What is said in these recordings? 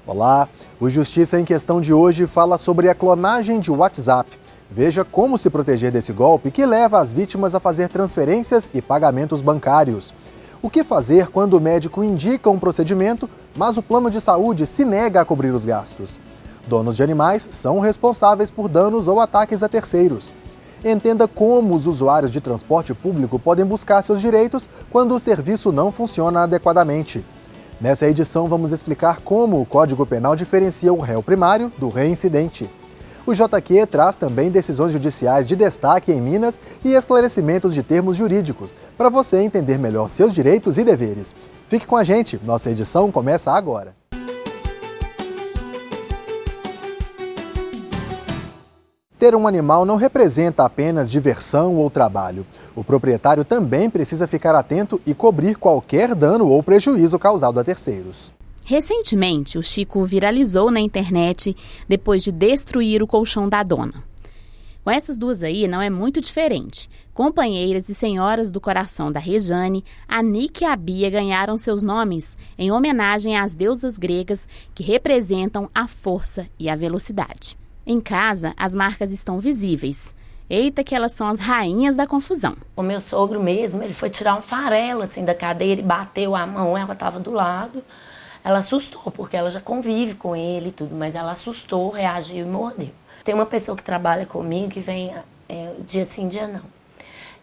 Olá, o Justiça em Questão de hoje fala sobre a clonagem de WhatsApp. Veja como se proteger desse golpe que leva as vítimas a fazer transferências e pagamentos bancários. O que fazer quando o médico indica um procedimento, mas o plano de saúde se nega a cobrir os gastos? Donos de animais são responsáveis por danos ou ataques a terceiros. Entenda como os usuários de transporte público podem buscar seus direitos quando o serviço não funciona adequadamente. Nessa edição, vamos explicar como o Código Penal diferencia o réu primário do reincidente. O JQ traz também decisões judiciais de destaque em Minas e esclarecimentos de termos jurídicos, para você entender melhor seus direitos e deveres. Fique com a gente, nossa edição começa agora. Ter um animal não representa apenas diversão ou trabalho. O proprietário também precisa ficar atento e cobrir qualquer dano ou prejuízo causado a terceiros. Recentemente, o Chico viralizou na internet depois de destruir o colchão da dona. Com essas duas aí, não é muito diferente. Companheiras e senhoras do coração da Rejane, a Nick e a Bia ganharam seus nomes em homenagem às deusas gregas que representam a força e a velocidade. Em casa, as marcas estão visíveis. Eita que elas são as rainhas da confusão. O meu sogro mesmo, ele foi tirar um farelo assim da cadeira e bateu a mão, ela estava do lado. Ela assustou, porque ela já convive com ele e tudo, mas ela assustou, reagiu e mordeu. Tem uma pessoa que trabalha comigo que vem dia sim, dia não.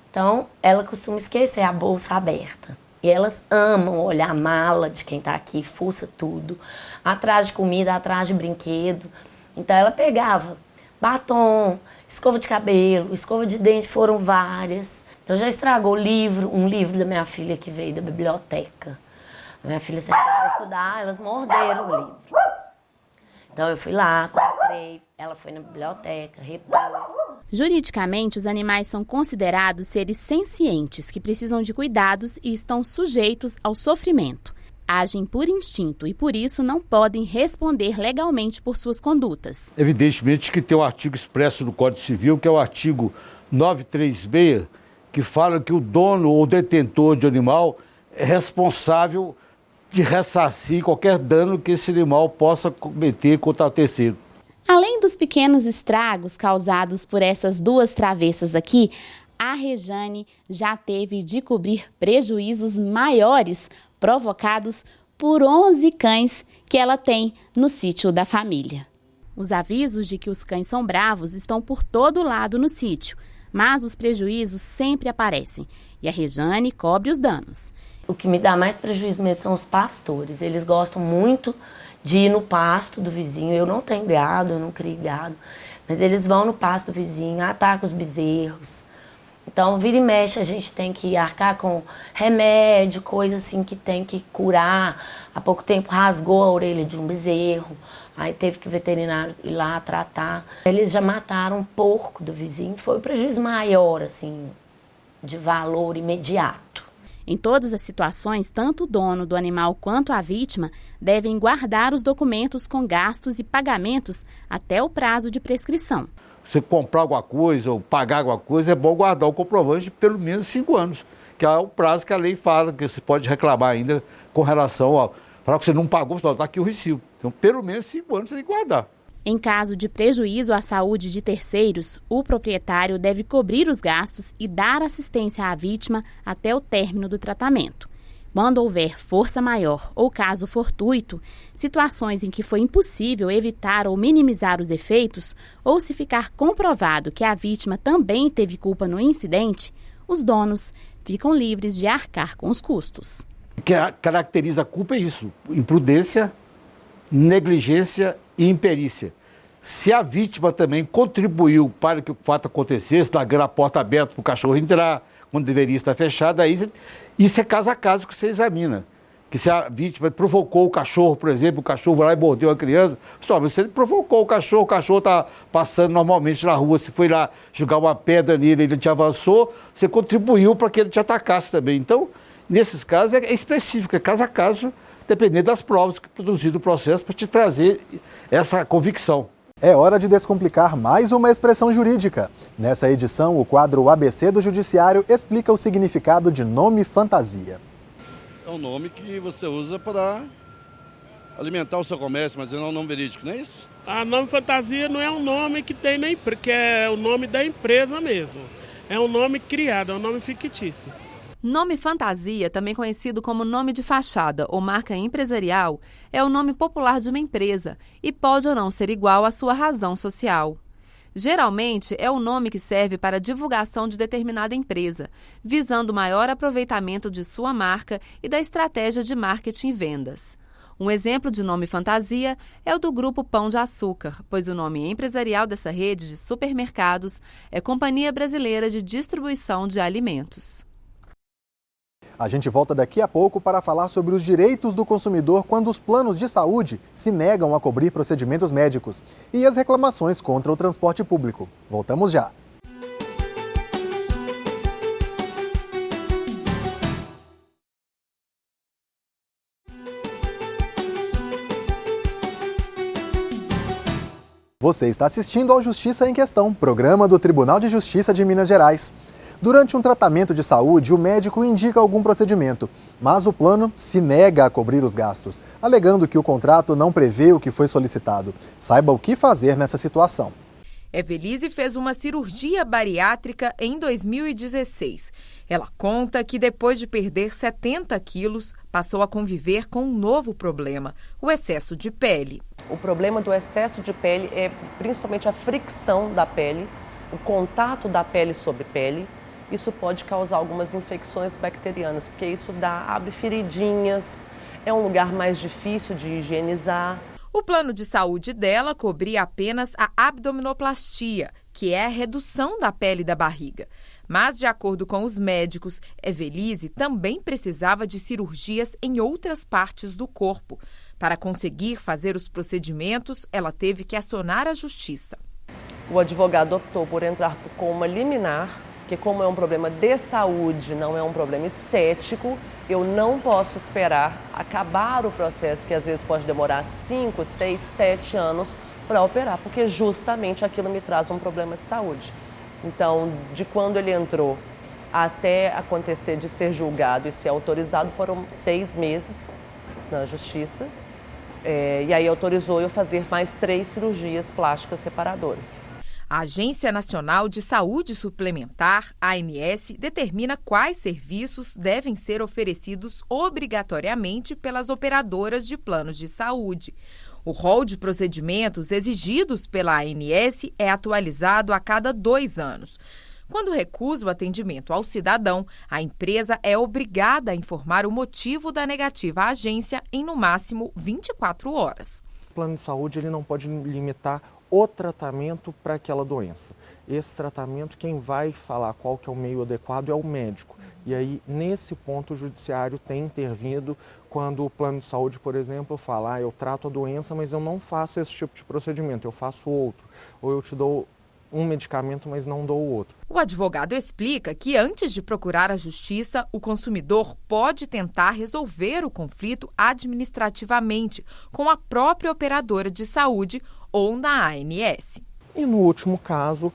Então, ela costuma esquecer a bolsa aberta. E elas amam olhar a mala de quem está aqui, fuça tudo, atrás de comida, atrás de brinquedo. Então ela pegava batom, escova de cabelo, escova de dente, foram várias. Então já estragou um livro da minha filha que veio da biblioteca. A minha filha sempre foi estudar, elas morderam o livro. Então eu fui lá, comprei, ela foi na biblioteca, repôs. Juridicamente, os animais são considerados seres sencientes que precisam de cuidados e estão sujeitos ao sofrimento. Agem por instinto e, por isso, não podem responder legalmente por suas condutas. Evidentemente que tem um artigo expresso no Código Civil, que é o artigo 936, que fala que o dono ou detentor de animal é responsável de ressarcir qualquer dano que esse animal possa cometer contra o terceiro. Além dos pequenos estragos causados por essas duas travessas aqui, a Rejane já teve de cobrir prejuízos maiores provocados por 11 cães que ela tem no sítio da família. Os avisos de que os cães são bravos estão por todo lado no sítio, mas os prejuízos sempre aparecem e a Rejane cobre os danos. O que me dá mais prejuízo mesmo são os pastores. Eles gostam muito de ir no pasto do vizinho. Eu não tenho gado, eu não crio gado, mas eles vão no pasto do vizinho, atacam os bezerros. Então, vira e mexe, a gente tem que arcar com remédio, coisa assim que tem que curar. Há pouco tempo rasgou a orelha de um bezerro, aí teve que o veterinário ir lá tratar. Eles já mataram um porco do vizinho, foi um prejuízo maior, assim, de valor imediato. Em todas as situações, tanto o dono do animal quanto a vítima devem guardar os documentos com gastos e pagamentos até o prazo de prescrição. Você comprar alguma coisa ou pagar alguma coisa, é bom guardar o comprovante de pelo menos 5 anos, que é o prazo que a lei fala, que você pode reclamar ainda com relação ao... Para que você não pagou, você está aqui o recibo. Então, pelo menos 5 anos você tem que guardar. Em caso de prejuízo à saúde de terceiros, o proprietário deve cobrir os gastos e dar assistência à vítima até o término do tratamento. Quando houver força maior ou caso fortuito, situações em que foi impossível evitar ou minimizar os efeitos, ou se ficar comprovado que a vítima também teve culpa no incidente, os donos ficam livres de arcar com os custos. O que caracteriza a culpa é isso: imprudência, negligência e imperícia. Se a vítima também contribuiu para que o fato acontecesse, largando a porta aberta para o cachorro entrar, quando deveria estar fechada, aí isso é caso a caso que você examina. Que se a vítima provocou o cachorro, por exemplo, o cachorro vai lá e mordeu a criança, só, mas você provocou o cachorro está passando normalmente na rua, você foi lá jogar uma pedra nele, ele te avançou, você contribuiu para que ele te atacasse também. Então, nesses casos, é específico, é caso a caso, dependendo das provas que produziram o processo para te trazer essa convicção. É hora de descomplicar mais uma expressão jurídica. Nessa edição, o quadro ABC do Judiciário explica o significado de nome fantasia. É um nome que você usa para alimentar o seu comércio, mas não é um nome verídico, não é isso? A nome fantasia não é um nome que tem nem, porque é o nome da empresa mesmo. É um nome criado, é um nome fictício. Nome fantasia, também conhecido como nome de fachada ou marca empresarial, é o nome popular de uma empresa e pode ou não ser igual à sua razão social. Geralmente, é o nome que serve para a divulgação de determinada empresa, visando maior aproveitamento de sua marca e da estratégia de marketing e vendas. Um exemplo de nome fantasia é o do Grupo Pão de Açúcar, pois o nome empresarial dessa rede de supermercados é Companhia Brasileira de Distribuição de Alimentos. A gente volta daqui a pouco para falar sobre os direitos do consumidor quando os planos de saúde se negam a cobrir procedimentos médicos e as reclamações contra o transporte público. Voltamos já. Você está assistindo ao Justiça em Questão, programa do Tribunal de Justiça de Minas Gerais. Durante um tratamento de saúde, o médico indica algum procedimento, mas o plano se nega a cobrir os gastos, alegando que o contrato não prevê o que foi solicitado. Saiba o que fazer nessa situação. Evelise fez uma cirurgia bariátrica em 2016. Ela conta que depois de perder 70 quilos, passou a conviver com um novo problema, o excesso de pele. O problema do excesso de pele é principalmente a fricção da pele, o contato da pele sobre pele. Isso pode causar algumas infecções bacterianas, porque isso abre feridinhas, é um lugar mais difícil de higienizar. O plano de saúde dela cobria apenas a abdominoplastia, que é a redução da pele da barriga. Mas, de acordo com os médicos, Evelise também precisava de cirurgias em outras partes do corpo. Para conseguir fazer os procedimentos, ela teve que acionar a justiça. O advogado optou por entrar com uma liminar, porque como é um problema de saúde, não é um problema estético, eu não posso esperar acabar o processo, que às vezes pode demorar 5, 6, 7 anos para operar, porque justamente aquilo me traz um problema de saúde. Então, de quando ele entrou até acontecer de ser julgado e ser autorizado, foram 6 meses na justiça, e aí autorizou eu fazer mais 3 cirurgias plásticas reparadoras. A Agência Nacional de Saúde Suplementar, ANS, determina quais serviços devem ser oferecidos obrigatoriamente pelas operadoras de planos de saúde. O rol de procedimentos exigidos pela ANS é atualizado a cada 2 anos. Quando recusa o atendimento ao cidadão, a empresa é obrigada a informar o motivo da negativa à agência em, no máximo, 24 horas. O plano de saúde ele não pode limitar o tratamento para aquela doença. Esse tratamento, quem vai falar qual que é o meio adequado é o médico. E aí, nesse ponto, o judiciário tem intervindo quando o plano de saúde, por exemplo, fala, eu trato a doença, mas eu não faço esse tipo de procedimento, eu faço outro. Ou eu te dou um medicamento, mas não dou o outro. O advogado explica que antes de procurar a justiça, o consumidor pode tentar resolver o conflito administrativamente com a própria operadora de saúde ou na ANS. E no último caso,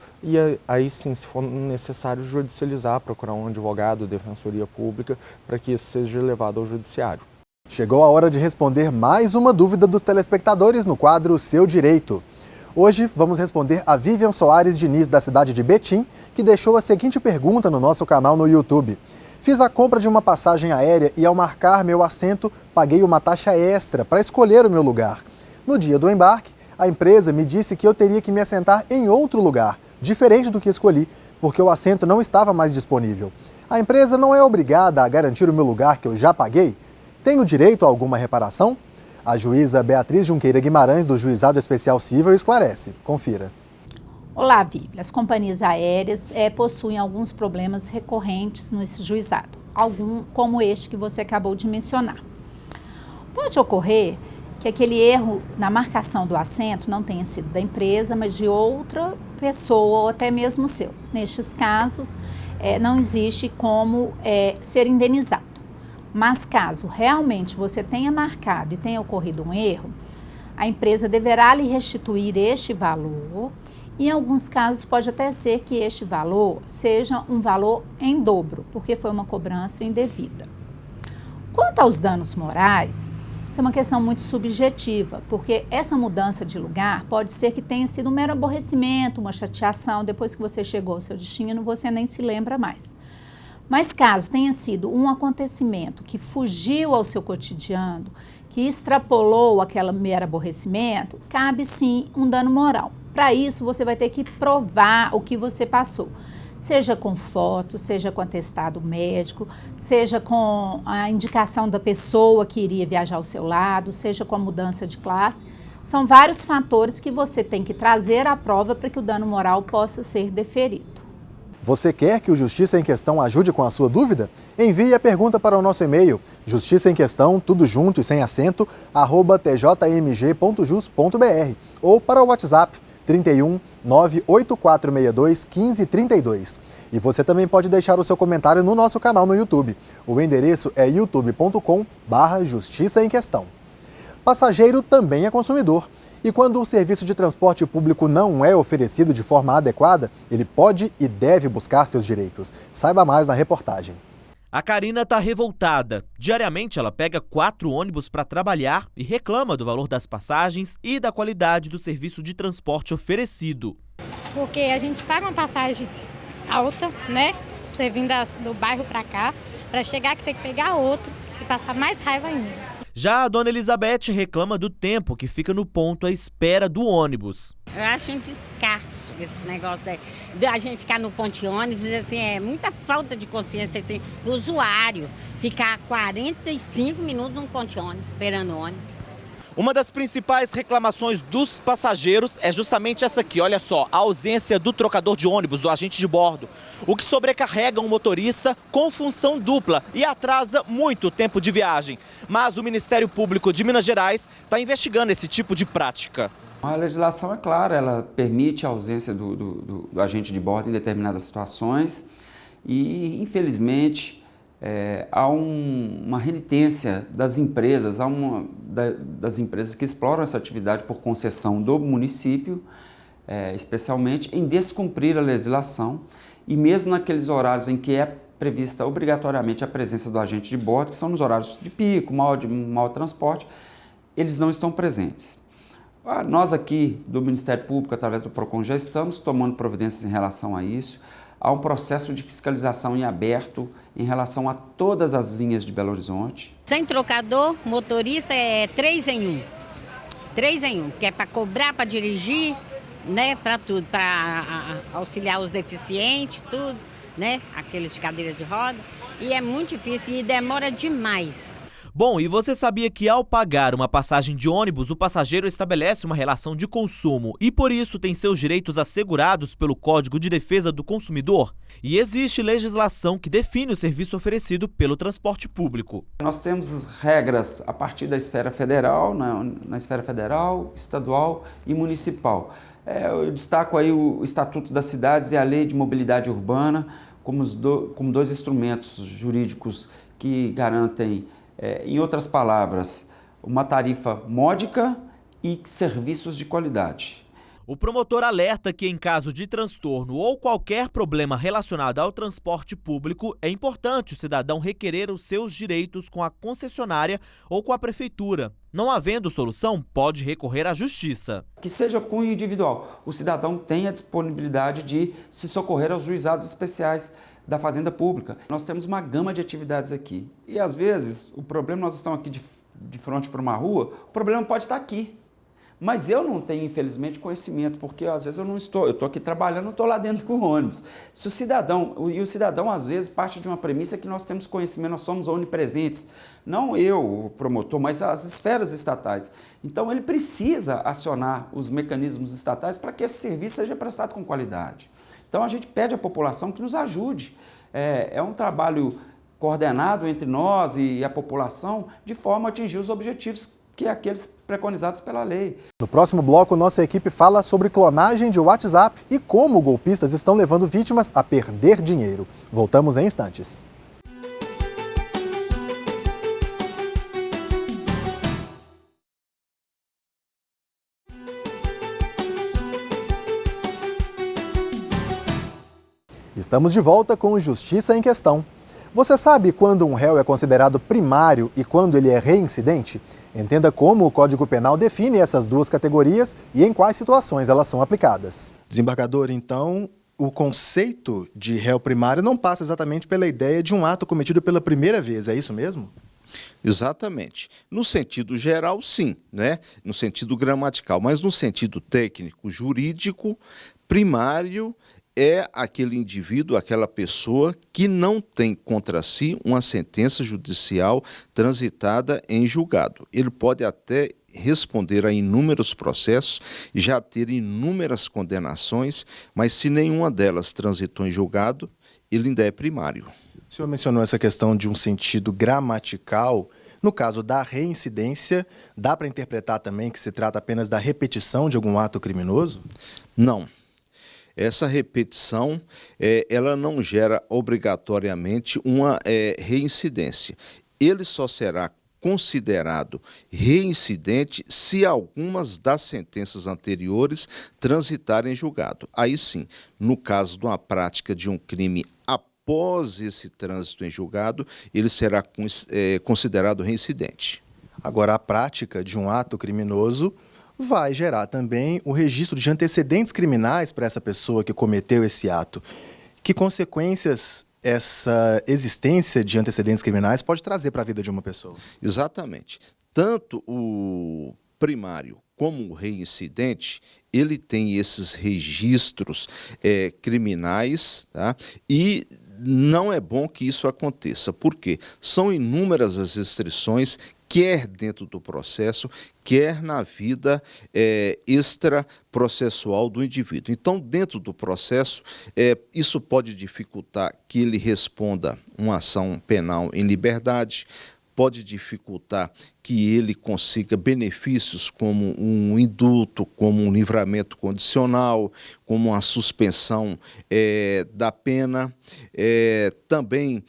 aí sim, se for necessário judicializar, procurar um advogado, defensoria pública, para que isso seja levado ao judiciário. Chegou a hora de responder mais uma dúvida dos telespectadores no quadro Seu Direito. Hoje vamos responder a Vivian Soares Diniz, da cidade de Betim, que deixou a seguinte pergunta no nosso canal no YouTube. Fiz a compra de uma passagem aérea e ao marcar meu assento, paguei uma taxa extra para escolher o meu lugar. No dia do embarque, a empresa me disse que eu teria que me assentar em outro lugar, diferente do que escolhi, porque o assento não estava mais disponível. A empresa não é obrigada a garantir o meu lugar que eu já paguei? Tenho direito a alguma reparação? A juíza Beatriz Junqueira Guimarães, do Juizado Especial Cível, esclarece. Confira. Olá, Vivi. As companhias aéreas possuem alguns problemas recorrentes nesse juizado, como este que você acabou de mencionar. Pode ocorrer que aquele erro na marcação do assento não tenha sido da empresa, mas de outra pessoa ou até mesmo seu. Nestes casos, não existe como ser indenizado. Mas caso realmente você tenha marcado e tenha ocorrido um erro, a empresa deverá lhe restituir este valor. Em alguns casos pode até ser que este valor seja um valor em dobro, porque foi uma cobrança indevida. Quanto aos danos morais, Isso é uma questão muito subjetiva, porque essa mudança de lugar pode ser que tenha sido um mero aborrecimento, uma chateação, depois que você chegou ao seu destino, você nem se lembra mais. Mas caso tenha sido um acontecimento que fugiu ao seu cotidiano, que extrapolou aquele mero aborrecimento, cabe sim um dano moral. Para isso, você vai ter que provar o que você passou. Seja com foto, seja com atestado médico, seja com a indicação da pessoa que iria viajar ao seu lado, seja com a mudança de classe. São vários fatores que você tem que trazer à prova para que o dano moral possa ser deferido. Você quer que o Justiça em Questão ajude com a sua dúvida? Envie a pergunta para o nosso e-mail, justiçaemquestão, tudo junto e sem acento, @tjmg.jus.br ou para o WhatsApp 31 98462 1532. E você também pode deixar o seu comentário no nosso canal no YouTube. O endereço é youtube.com/Justiça em Questão. Passageiro também é consumidor. E quando o serviço de transporte público não é oferecido de forma adequada, ele pode e deve buscar seus direitos. Saiba mais na reportagem. A Karina está revoltada. Diariamente ela pega 4 ônibus para trabalhar e reclama do valor das passagens e da qualidade do serviço de transporte oferecido. Porque a gente paga uma passagem alta, né? Você vir do bairro para cá, para chegar aqui tem que pegar outro e passar mais raiva ainda. Já a dona Elizabeth reclama do tempo que fica no ponto à espera do ônibus. Eu acho um descaso esse negócio da gente ficar no ponto de ônibus, assim, é muita falta de consciência assim, do usuário ficar 45 minutos num ponto de ônibus, esperando o ônibus. Uma das principais reclamações dos passageiros é justamente essa aqui, olha só, a ausência do trocador de ônibus, do agente de bordo, o que sobrecarrega um motorista com função dupla e atrasa muito o tempo de viagem. Mas o Ministério Público de Minas Gerais está investigando esse tipo de prática. A legislação é clara, ela permite a ausência do agente de bordo em determinadas situações e, infelizmente, há uma renitência das empresas, das empresas que exploram essa atividade por concessão do município, especialmente em descumprir a legislação e mesmo naqueles horários em que é prevista obrigatoriamente a presença do agente de bordo, que são nos horários de pico, mau transporte, eles não estão presentes. Nós aqui do Ministério Público, através do PROCON, já estamos tomando providências em relação a isso. Há um processo de fiscalização em aberto em relação a todas as linhas de Belo Horizonte. Sem trocador, motorista é 3 em 1. 3 em 1, que é para cobrar, para dirigir, né, para tudo, para auxiliar os deficientes, tudo, né, aqueles de cadeira de roda. E é muito difícil e demora demais. Bom, e você sabia que ao pagar uma passagem de ônibus, o passageiro estabelece uma relação de consumo e por isso tem seus direitos assegurados pelo Código de Defesa do Consumidor? E existe legislação que define o serviço oferecido pelo transporte público. Nós temos regras a partir da esfera federal, na esfera federal, estadual e municipal. Eu destaco aí o Estatuto das Cidades e a Lei de Mobilidade Urbana como dois instrumentos jurídicos que garantem, em outras palavras, uma tarifa módica e serviços de qualidade. O promotor alerta que em caso de transtorno ou qualquer problema relacionado ao transporte público, é importante o cidadão requerer os seus direitos com a concessionária ou com a prefeitura. Não havendo solução, pode recorrer à justiça. Que seja cunho individual, o cidadão tem a disponibilidade de se socorrer aos juizados especiais da Fazenda Pública. Nós temos uma gama de atividades aqui. E às vezes, o problema, nós estamos aqui de frente para uma rua, o problema pode estar aqui. Mas eu não tenho, infelizmente, conhecimento, porque às vezes eu estou aqui trabalhando, não estou lá dentro do ônibus. O cidadão, às vezes, parte de uma premissa que nós temos conhecimento, nós somos onipresentes. Não eu, o promotor, mas as esferas estatais. Então, ele precisa acionar os mecanismos estatais para que esse serviço seja prestado com qualidade. Então, a gente pede à população que nos ajude. É um trabalho coordenado entre nós e a população, de forma a atingir os objetivos que é aqueles preconizados pela lei. No próximo bloco, nossa equipe fala sobre clonagem de WhatsApp e como golpistas estão levando vítimas a perder dinheiro. Voltamos em instantes. Estamos de volta com Justiça em Questão. Você sabe quando um réu é considerado primário e quando ele é reincidente? Entenda como o Código Penal define essas duas categorias e em quais situações elas são aplicadas. Desembargador, então, o conceito de réu primário não passa exatamente pela ideia de um ato cometido pela primeira vez, é isso mesmo? Exatamente. No sentido geral, sim, né? No sentido gramatical, mas no sentido técnico, jurídico, primário é aquele indivíduo, aquela pessoa que não tem contra si uma sentença judicial transitada em julgado. Ele pode até responder a inúmeros processos e já ter inúmeras condenações, mas se nenhuma delas transitou em julgado, ele ainda é primário. O senhor mencionou essa questão de um sentido gramatical. No caso da reincidência, dá para interpretar também que se trata apenas da repetição de algum ato criminoso? Não. Essa repetição, ela não gera obrigatoriamente uma reincidência. Ele só será considerado reincidente se algumas das sentenças anteriores transitarem em julgado. Aí sim, no caso de uma prática de um crime após esse trânsito em julgado, ele será considerado reincidente. Agora, a prática de um ato criminoso vai gerar também o registro de antecedentes criminais para essa pessoa que cometeu esse ato. Que consequências essa existência de antecedentes criminais pode trazer para a vida de uma pessoa? Exatamente. Tanto o primário como o reincidente, ele tem esses registros criminais, tá? E não é bom que isso aconteça. Por quê? São inúmeras as restrições, quer dentro do processo, quer na vida extraprocessual do indivíduo. Então, dentro do processo, isso pode dificultar que ele responda uma ação penal em liberdade, pode dificultar que ele consiga benefícios como um indulto, como um livramento condicional, como uma suspensão da pena. Também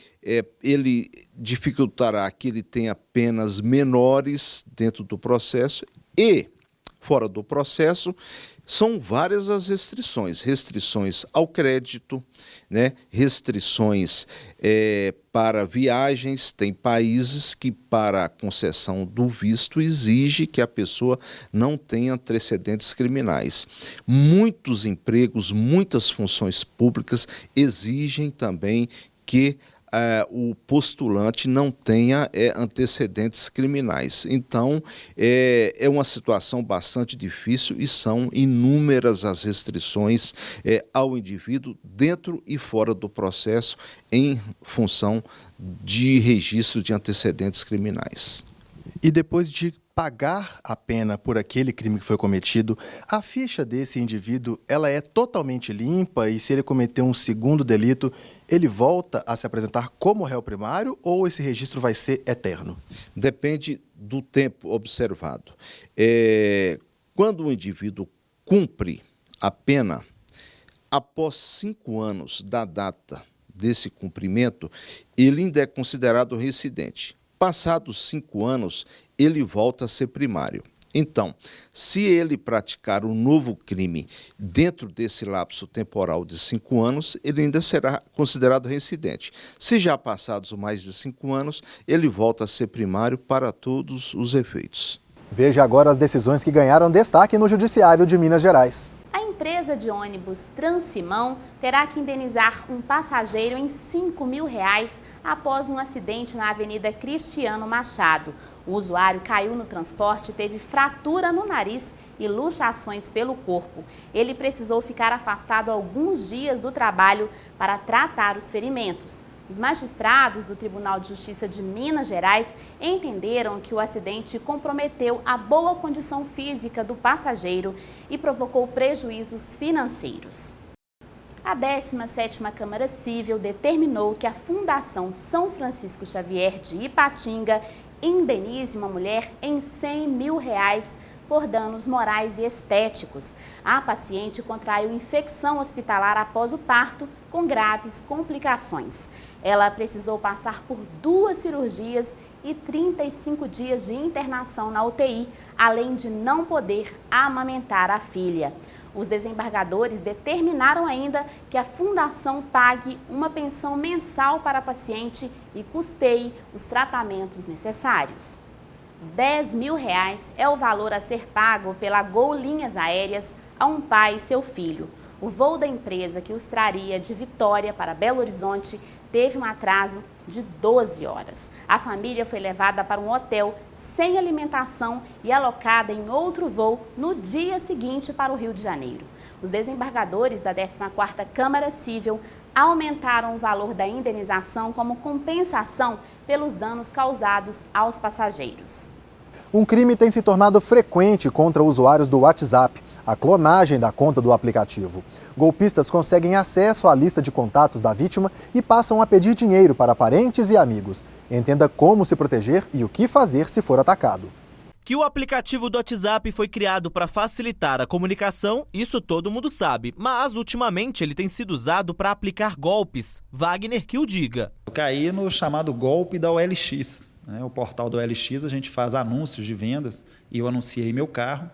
ele dificultará que ele tenha penas menores dentro do processo e, fora do processo, são várias as restrições ao crédito, né? Restrições para viagens. Tem países que, para a concessão do visto, exige que a pessoa não tenha antecedentes criminais. Muitos empregos, muitas funções públicas exigem também que o postulante não tenha antecedentes criminais. Então, é uma situação bastante difícil e são inúmeras as restrições ao indivíduo dentro e fora do processo em função de registro de antecedentes criminais. E depois de pagar a pena por aquele crime que foi cometido, a ficha desse indivíduo ela é totalmente limpa e se ele cometer um segundo delito, ele volta a se apresentar como réu primário ou esse registro vai ser eterno? Depende do tempo observado. Quando o indivíduo cumpre a pena, após 5 anos da data desse cumprimento, ele ainda é considerado reincidente. Passados 5 anos, ele volta a ser primário. Então, se ele praticar um novo crime dentro desse lapso temporal de 5 anos, ele ainda será considerado reincidente. Se já passados mais de 5 anos, ele volta a ser primário para todos os efeitos. Veja agora as decisões que ganharam destaque no Judiciário de Minas Gerais. A empresa de ônibus Transimão terá que indenizar um passageiro em R$ 5.000 após um acidente na Avenida Cristiano Machado. O usuário caiu no transporte e teve fratura no nariz e luxações pelo corpo. Ele precisou ficar afastado alguns dias do trabalho para tratar os ferimentos. Os magistrados do Tribunal de Justiça de Minas Gerais entenderam que o acidente comprometeu a boa condição física do passageiro e provocou prejuízos financeiros. A 17ª Câmara Civil determinou que a Fundação São Francisco Xavier de Ipatinga indenize uma mulher em R$ 100.000 por danos morais e estéticos. A paciente contraiu infecção hospitalar após o parto, com graves complicações. Ela precisou passar por 2 cirurgias e 35 dias de internação na UTI, além de não poder amamentar a filha. Os desembargadores determinaram ainda que a fundação pague uma pensão mensal para a paciente e custeie os tratamentos necessários. R$10 mil é o valor a ser pago pela Gol Linhas Aéreas a um pai e seu filho. O voo da empresa que os traria de Vitória para Belo Horizonte teve um atraso de 12 horas. A família foi levada para um hotel sem alimentação e alocada em outro voo no dia seguinte para o Rio de Janeiro. Os desembargadores da 14ª Câmara Civil aumentaram o valor da indenização como compensação pelos danos causados aos passageiros. Um crime tem se tornado frequente contra usuários do WhatsApp: a clonagem da conta do aplicativo. Golpistas conseguem acesso à lista de contatos da vítima e passam a pedir dinheiro para parentes e amigos. Entenda como se proteger e o que fazer se for atacado. Que o aplicativo do WhatsApp foi criado para facilitar a comunicação, isso todo mundo sabe. Mas, ultimamente, ele tem sido usado para aplicar golpes. Wagner que o diga. Eu caí no chamado golpe da OLX. O portal da OLX, a gente faz anúncios de vendas e eu anunciei meu carro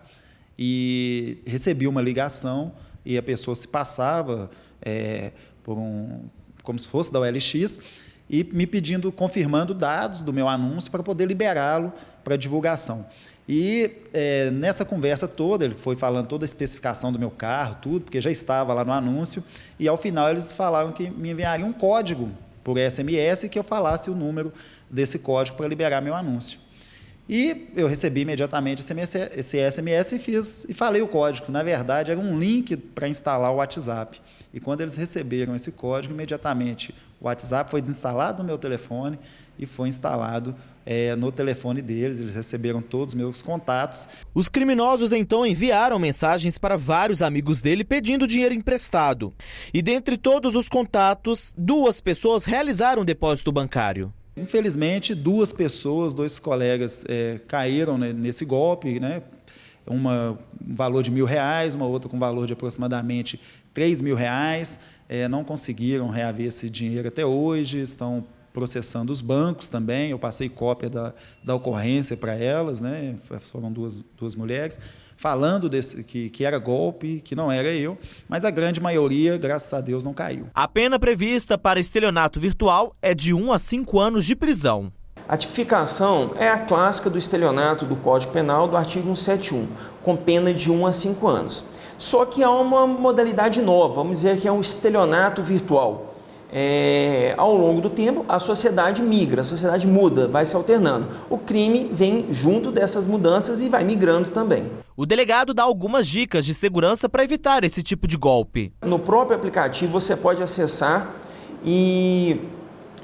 e recebi uma ligação e a pessoa se passava como se fosse da OLX e me pedindo, confirmando dados do meu anúncio para poder liberá-lo para divulgação. E nessa conversa toda, ele foi falando toda a especificação do meu carro, tudo, porque já estava lá no anúncio, e ao final eles falaram que me enviariam um código por SMS e que eu falasse o número desse código para liberar meu anúncio. E eu recebi imediatamente esse SMS e falei o código. Na verdade, era um link para instalar o WhatsApp. E quando eles receberam esse código, imediatamente o WhatsApp foi desinstalado no meu telefone e foi instalado no telefone deles. Eles receberam todos os meus contatos. Os criminosos então enviaram mensagens para vários amigos dele pedindo dinheiro emprestado. E dentre todos os contatos, 2 pessoas realizaram um depósito bancário. Infelizmente, 2 pessoas, 2 colegas caíram nesse golpe, né? Um valor de R$1.000, uma outra com valor de aproximadamente R$3.000. Não conseguiram reaver esse dinheiro até hoje, estão processando os bancos também. Eu passei cópia da ocorrência para elas, né? Foram duas mulheres, falando que era golpe, que não era eu, mas a grande maioria, graças a Deus, não caiu. A pena prevista para estelionato virtual é de 1 a 5 anos de prisão. A tipificação é a clássica do estelionato do Código Penal do artigo 171, com pena de 1 a 5 anos. Só que há uma modalidade nova, vamos dizer que é um estelionato virtual. Ao longo do tempo, a sociedade migra, a sociedade muda, vai se alternando. O crime vem junto dessas mudanças e vai migrando também. O delegado dá algumas dicas de segurança para evitar esse tipo de golpe. No próprio aplicativo você pode acessar e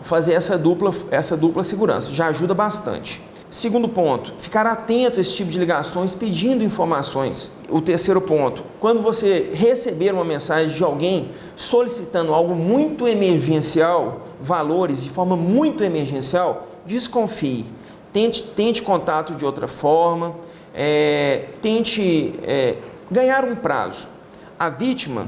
fazer essa dupla segurança, já ajuda bastante. Segundo ponto, ficar atento a esse tipo de ligações pedindo informações. O terceiro ponto, quando você receber uma mensagem de alguém solicitando algo muito emergencial, valores de forma muito emergencial, desconfie. Tente contato de outra forma, tente ganhar um prazo. A vítima,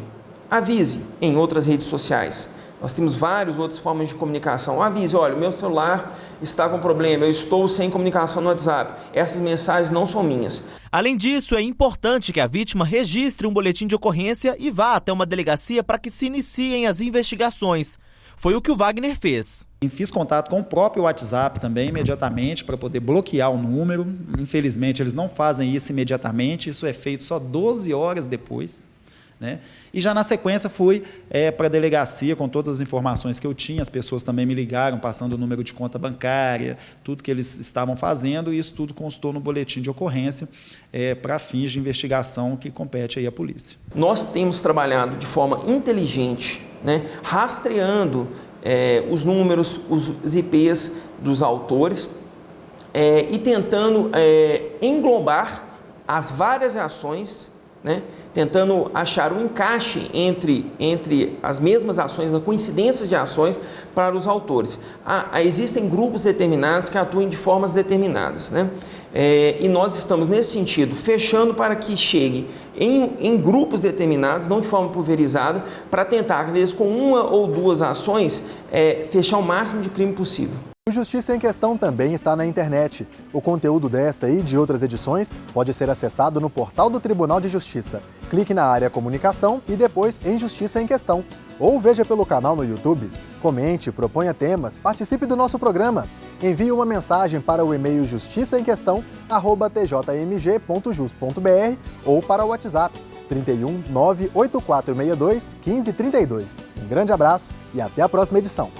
avise em outras redes sociais. Nós temos várias outras formas de comunicação. Avise, olha, o meu celular está com problema, eu estou sem comunicação no WhatsApp. Essas mensagens não são minhas. Além disso, é importante que a vítima registre um boletim de ocorrência e vá até uma delegacia para que se iniciem as investigações. Foi o que o Wagner fez. Fiz contato com o próprio WhatsApp também imediatamente para poder bloquear o número. Infelizmente, eles não fazem isso imediatamente, isso é feito só 12 horas depois. Né? E já na sequência fui para a delegacia com todas as informações que eu tinha, as pessoas também me ligaram passando o número de conta bancária, tudo que eles estavam fazendo, e isso tudo constou no boletim de ocorrência para fins de investigação que compete aí à polícia. Nós temos trabalhado de forma inteligente, né? Rastreando os números, os IPs dos autores e tentando englobar as várias ações, né? Tentando achar um encaixe entre as mesmas ações, a coincidência de ações para os autores. Existem grupos determinados que atuam de formas determinadas, né? E nós estamos, nesse sentido, fechando para que chegue em grupos determinados, não de forma pulverizada, para tentar, às vezes, com 1 ou 2 ações, fechar o máximo de crime possível. O Justiça em Questão também está na internet. O conteúdo desta e de outras edições pode ser acessado no portal do Tribunal de Justiça. clique na área Comunicação e depois em Justiça em Questão. Ou veja pelo canal no YouTube. Comente, proponha temas, participe do nosso programa. Envie uma mensagem para o e-mail justiçaemquestão@tjmg.jus.br ou para o WhatsApp 31 98462 1532. Um grande abraço e até a próxima edição.